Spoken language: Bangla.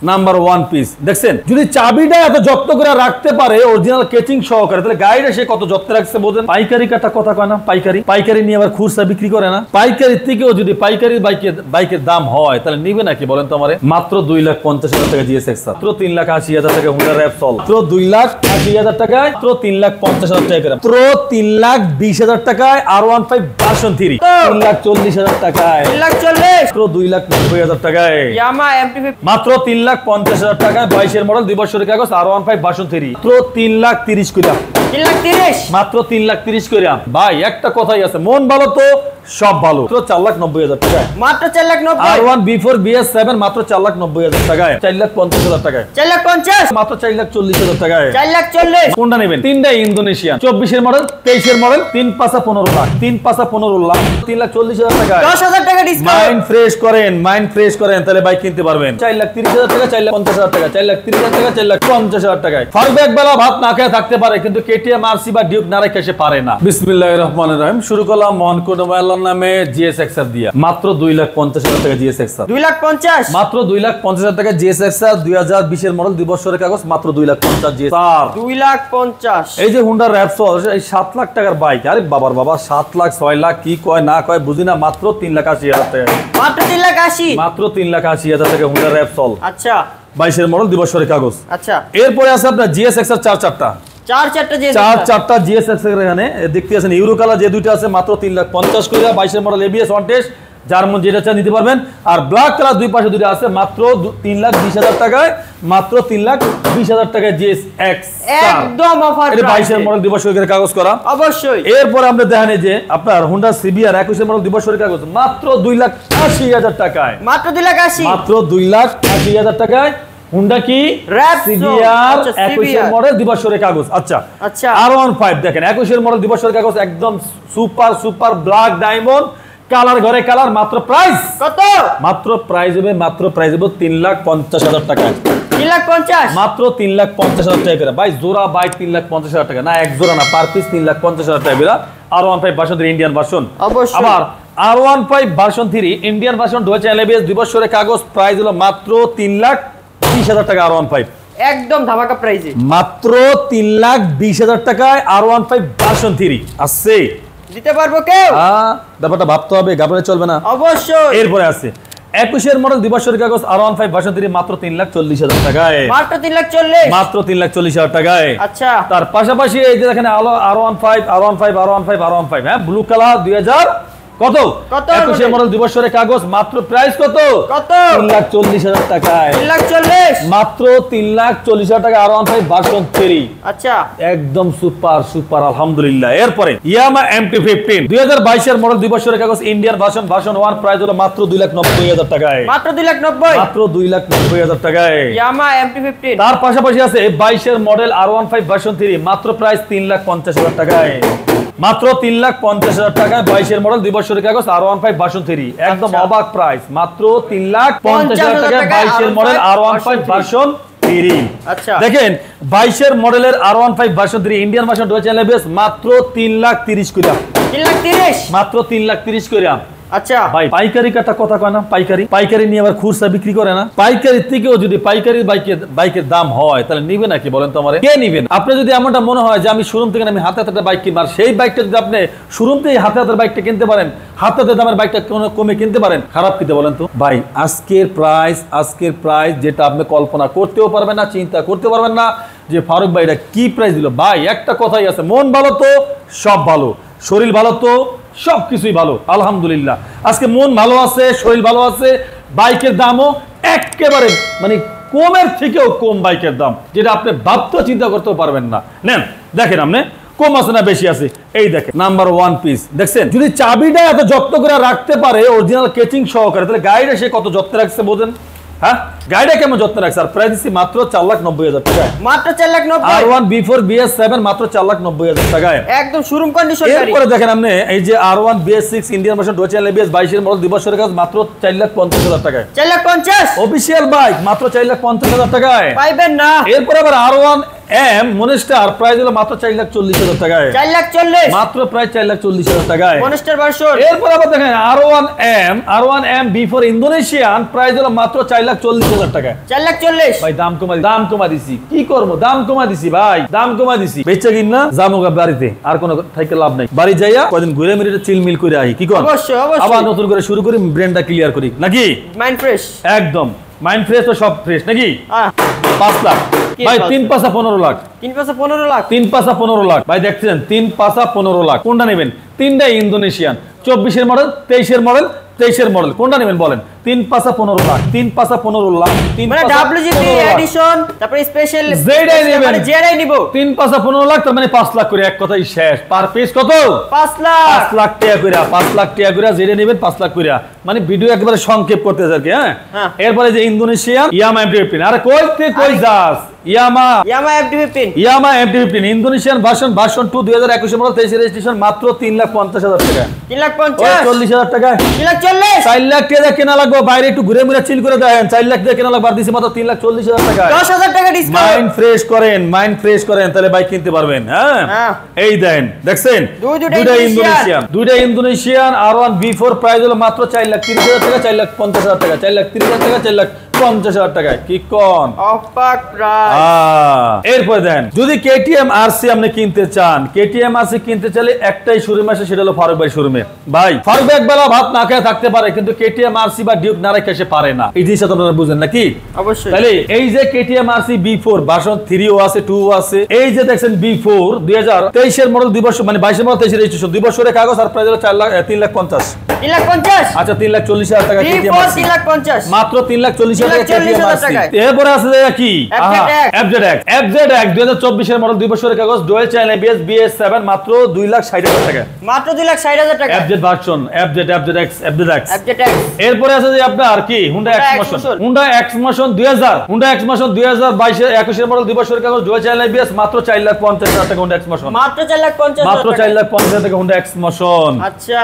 নাম্বার ওয়ান পিস দেখছেন, যদি চাবিটা এত যত্ন করে রাখতে পারে অরিজিনাল কেচিং সহকারে, তাহলে গাড়িটা সে কত যত্ন রাখছে বোঝেন। পাইকারি কাটা কথা কয় না, পাইকারি নিয়ে আবার খুচরা বিক্রি করে না। পাইকারি থেকেও যদি পাইকারি বাইকের দাম হয় তাহলে নিবে নাকি বলেন তো আমারে। মাত্র 2,50,000 টাকা জিএসএক্স, মাত্র 3,80,000 টাকা হুন্ডা র‍্যাপসল, মাত্র 2,80,000 টাকায়, মাত্র 3,50,000 টাকা, মাত্র 3,20,000 টাকায় R15 ভার্সন 3, 3,40,000 টাকায়, 3,40,000, মাত্র 2,90,000 টাকায় ইয়ামাহা MT-50, মাত্র 3,50,000 টাকায় 22 এর মডেল 2 বছরের কাগজ R15 ভার্সন 3, মাত্র 3,30,000 করে, 3,30,000, মাত্র 3,30,000 করে। ভাই একটা কথাই আছে, মন ভালো তো সব ভালো। মাত্র 4,90,000 টাকায়, মাত্র 4,90,000। R1 B4 BS7 মাত্র 4,90,000 টাকায়, 4,50,000 টাকায়, 4,50,000, মাত্র 4,40,000 টাকায়, 4,40,000। কোনটা নেবেন? তিনটা ইন্দোনেশিয়ান, 24 এর মডেল, 23 এর মডেল, 3 পাঁচা 15 লাখ, 3 পাঁচা 15 লাখ, 3,40,000 টাকা, 10,000 টাকা ডিসকাউন্ট। মাইন্ড ফ্রেশ করেন তাহলে বাইক কিনতে পারবেন। 4,30,000 টাকা, 4,50,000 টাকা, 4,30,000 টাকা, 4,50,000 টাকায়। ফারুক একবেলা ভাত না খেয়ে থাকতে পারে, কিন্তু কেটিএম আরসি বা ডিউক না রেখে সে পারে না। বিসমিল্লাহির রহমানির রহিম। শুরু করলাম মন কোন নামে GSXR দিয়া, মাত্র 2,50,000 টাকা GSXR, 2,50,000, মাত্র 2,50,000 টাকা GSXR 2020 এর মডেল 2 বছরের কাগজ, মাত্র 2,50,000 GSR, 2,50,000। এই যে হুন্ডা র‍্যাপসল, এই 7 লাখ টাকার বাইক, আরে বাবার বাবা 7 লাখ 6 লাখ কি কয় না কয় বুঝি না, মাত্র 3,80,000 টাকা, মাত্র 3,80,000, মাত্র 3,80,000 টাকা হুন্ডা র‍্যাপসল। আচ্ছা 22 এর মডেল 2 বছরের কাগজ। আচ্ছা এরপরে আছে আপনার GSXR 4-4টা, 4-4টা GSXR এখানে দেখতে আছেন। ইউরো কালার যে দুইটা আছে মাত্র 3,50,000 করে, 22 এর মডেল ABS ওয়ান টেস্ট, যার মন যেটা চান নিতে পারবেন। আর ব্ল্যাক কালার দুই পাশে দুইটা আছে মাত্র 3,20,000 টাকায়, মাত্র 3,20,000 টাকায় GSX, একদম অফার প্রাইস। 22 এর মডেল 2 বছরের কাগজ করা অবশ্যই। এরপর আমরা দেখেন যে আপনার Honda CBR 21 এর মডেল 2 বছরের কাগজ, মাত্র 2,80,000 টাকায়, মাত্র 2,80,000, মাত্র 2,80,000 টাকায় হুন্ডা কি CBR 21 এর মডেল 2 বছরের কাগজ। আচ্ছা আচ্ছা R15 দেখেন 21 এর মডেল 2 বছরের কাগজ, একদম সুপার ব্ল্যাক ডায়মন্ড কালার, ঘরে কালার। মাত্র প্রাইস কত? মাত্র প্রাইস হবে 3,50,000 টাকা, 3,50,000, মাত্র 3,50,000 টাকা করে। ভাই জোড়া বাইক 3,50,000 টাকা না, এক জোড়া না, পার পিস 3,50,000 টাকা করে। R15 ভার্সন 3 ইন্ডিয়ান ভার্সন অবশ্যই। আবার R15 version 3 Indian version dual channel ABS 2 বছরের কাগজ, প্রাইস হলো মাত্র 3,20,000 টাকা। R15 একদম ধামাকা প্রাইসে, মাত্র 3,20,000 টাকায় R15 ভার্সন 3 আছে। দিতে পারবো কেউ? হ্যাঁ, ব্যাপারটা ভাবতে হবে, গাবরে চলবে না অবশ্যই। এরপরে আছে 21 এর মডেল 2 বছরের কাগজ R15 ভার্সন 3 মাত্র 3,40,000 টাকায়, মাত্র 3,40,000, মাত্র 3,40,000 টাকায়। আচ্ছা তার পাশাপাশি এই যে দেখেন R15 হ্যাঁ ব্লু কালার 2000 কত 21 এর মডেল 2 বছরের কাগজ, মাত্র প্রাইস কত? 3,40,000 টাকায়, 3,40,000, মাত্র 3,40,000 টাকা R15 ভার্সন 3। আচ্ছা একদম সুপার আলহামদুলিল্লাহ। এরপরে ইয়ামাহা MT-15 2022 এর মডেল 2 বছরের কাগজ ইন্ডিয়ান ভার্সন 1, প্রাইস হলো মাত্র 2,90,000 টাকায়, মাত্র 2,90,000, মাত্র 2,90,000 টাকায় ইয়ামাহা MT-15। তার পাশাপাশি আছে 22 এর মডেল R15 ভার্সন 3, মাত্র প্রাইস 3,50,000 টাকায়, মাত্র 3,50,000 টাকায় 22 এর মডেল 2 বছরের কাগজ R15 ভার্সন 3, একদম অবাক প্রাইস, মাত্র 3,50,000 টাকায় 22 এর মডেল R15 ভার্সন 3। আচ্ছা দেখেন 22 এর মডেলের R15 version 3 Indian version dual channel ABS মাত্র 3,30,000 করে, 3,30,000, মাত্র 3,30,000 করে। আচ্ছা ভাই পাইকারি কাটা কথা কয় না, পাইকারি নিয়ে আবার খুচরা বিক্রি করে না। পাইকারি থেকেও যদি পাইকারি বাইকের দাম হয় তাহলে নিবে নাকি বলেন তো আমারে, কে নিবেন? আপনি যদি এমনটা মনে হয় যে আমি শোরুম থেকে আমি হাতে হাতে বাইক কিনব, আর সেই বাইকটা যদি আপনি শোরুম থেকে হাতে হাতে বাইকটা কিনতে পারেন, হাতে হাতে দামের বাইকটা কমে কিনতে পারেন, খারাপ কিতে বলেন তো? ভাই আজকের প্রাইস যেটা আপনি কল্পনা করতেও পারবেন না, চিন্তা করতে পারবেন না যে ফারুক ভাই এটা কি প্রাইস দিল। ভাই একটা কথাই আছে, মন ভালো তো সব ভালো, শরীর ভালো তো সবকিছুই ভালো আলহামদুলিল্লাহ। আজকে মন ভালো আছে, শরীর ভালো আছে, বাইকের দামও একেবারে মানে কমের থেকেও কম বাইকের দাম, যেটা আপনি ভাবতেও চিন্তা করতেও পারবেন না। নেন দেখেন আপনি কম আছে না বেশি আছে, এই দেখেন নাম্বার ওয়ান পিস দেখছেন। যদি চাবিটা এত যত্ন করে রাখতে পারে অরিজিনাল কেচিং সহকারে, তাহলে গাড়িটা সে কত যত্ন রাখছে বোঝেন। হ্যাঁ গাড়িটা কেমন যত্ন রাখছে। আর প্রাইস দিচ্ছি মাত্র 4,90,000 টাকায়, মাত্র 4,90,000। R1 B4 BS7 মাত্র 4,90,000 টাকায়, একদম শোরুম কন্ডিশন গাড়ি। এরপরে দেখেন আপনি এই যে R1 BS6 Indian version dual channel ABS 22 এর মডেল 2 বছরের কাগজ, মাত্র 4,50,000 টাকায়, 4,50,000 অফিশিয়াল বাইক, মাত্র 4,50,000 টাকায় পাইবেন না। এরপরে আবার R1 এম মনস্টার প্রাইস হলো মাত্র 4,40,000 টাকায়। 4,40,000 মাত্র প্রায় 4,40,000 টাকায় মনস্টার ভার্সন। এরপর আবার দেখেন R1M B4 ইন্দোনেশিয়ান প্রাইস হলো মাত্র 4,40,000 টাকায়। 4,40,000 ভাই দাম কমা দিছি, কি করবো, দাম কমা দিছি ভাই, দাম কমা দিছি। বেচা কিনা জামুগা বাড়িতে, আর কোনো থেকে লাভ নাই। বাড়ি যাইয়া কদিন ঘুরে মিরে চিলমিল করে আহি, কি কর? অবশ্যই আবার নতুন করে শুরু করি, ব্রেনটা ক্লিয়ার করি নাকি? মাইন্ড ফ্রেশ, একদম মাইন্ড ফ্রেশ, তো সব ফ্রেশ নাকি? 5 লাখ ভাই, 3 পাঁচা 15 লাখ, 3 পাঁচা 15 লাখ, 3 পাঁচা 15 লাখ ভাই, দেখছেন 3 পাঁচা 15 লাখ। কোনটা নেবেন? তিনটাই ইন্দোনেশিয়ান, 24 এর মডেল, 23 এর মডেল, 23 এর মডেল, কোনটা নেবেন বলেন? 3 পাঁচা 15 লাখ, 3 পাঁচা 15 লাখ, 3 মানে পাঁচা WGP 15 লাখ। এডিশন, তারপরে স্পেশাল যেটাই নেবেন, মানে যেটাই নিব 3 পাঁচা 15 লাখ, তার মানে 5 লাখ করে, এক কথাই শেষ। পার পিস কত? 5 লাখ, 5 লাখ টাকা করে, 5 লাখ টাকা করে যেটা নেবেন 5 লাখ করে। মানে ভিডিও একেবারে সংক্ষেপ করতেছে আর কি। হ্যাঁ, এরপরে যে ইন্দোনেশিয়ান ইয়ামা MT-15, আরে কই যাস? ইয়ামা MT-15 ইন্দোনেশিয়ান ভার্সন 2 2021 এর মডেল, 23 রেজিস্ট্রেশন, মাত্র 3,50,000 টাকা। 3,50,000 40,000 টাকা, 3,40,000 4 লাখ টাকা কেনা লাগবে। বাইরে একটু ঘুরে মুড়ে চিল করে দেন, 4 লাখ টাকা কেনা লাগবে, আর দিছি মাত্র 3,40,000 টাকা। 10,000 টাকা ডিসকাউন্ট। মাইন্ড ফ্রেশ করেন, তাহলে বাইক কিনতে পারবেন। হ্যাঁ, এই দেন, দেখছেন দুইটা ইন্দোনেশিয়ান R1 B4 প্রাইস হলো মাত্র 4,30,000 টাকা, 4,50,000 টাকা, 4,30,000 টাকা, 4,50,000 টাকায়। কি কোন অফার প্রাইস? এরপর দেন, যদি KTM RC আপনি কিনতে চান, KTM RC কিনতে চাইলে একটাই শোরুম আছে, সেটা হলো ফারুক ভাই শোরুমে। ভাই ফারুক ভাই একবেলা ভাত না খেয়ে থাকতে পারে, কিন্তু KTM RC বা ডিউক না রেখে সে পারে না। এই জিনিসটা তো আপনারা বুঝেন নাকি? অবশ্যই। তাহলে এই যে KTM RC B4 ভার্সন 3 ও আছে, 2 ও আছে। এই যে দেখছেন B4 2023 এর মডেল, 2 বছর মানে 22 এর মডেল, 23 রেজিস্ট্রেশন, 2 বছরের কাগজ, আর প্রাইস হলো 3,50,000। 3,50,000 আচ্ছা, 3,40,000 টাকা KTM RC, 3,50,000 মাত্র 3,40,000 টাকা KTM RC। এরপরে আছে যে কি FZX 2024 এর মডেল, 2 বছরের কাগজ, ডুয়াল চ্যানেল ABS BS7, মাত্র 2,60,000 টাকা। মাত্র 2,60,000 টাকা। FZ version FZX। FZX। এরপরে আছে যে আপনার কি Honda X-Motion 2000, Honda X-Motion 2022 এর মডেল, 2 বছরের কাগজ, ডুয়াল চ্যানেল ABS, মাত্র 4,50,000 টাকা Honda X-Motion। মাত্র 4,50,000 মাত্র 4,50,000 টাকা Honda X-Motion। আচ্ছা,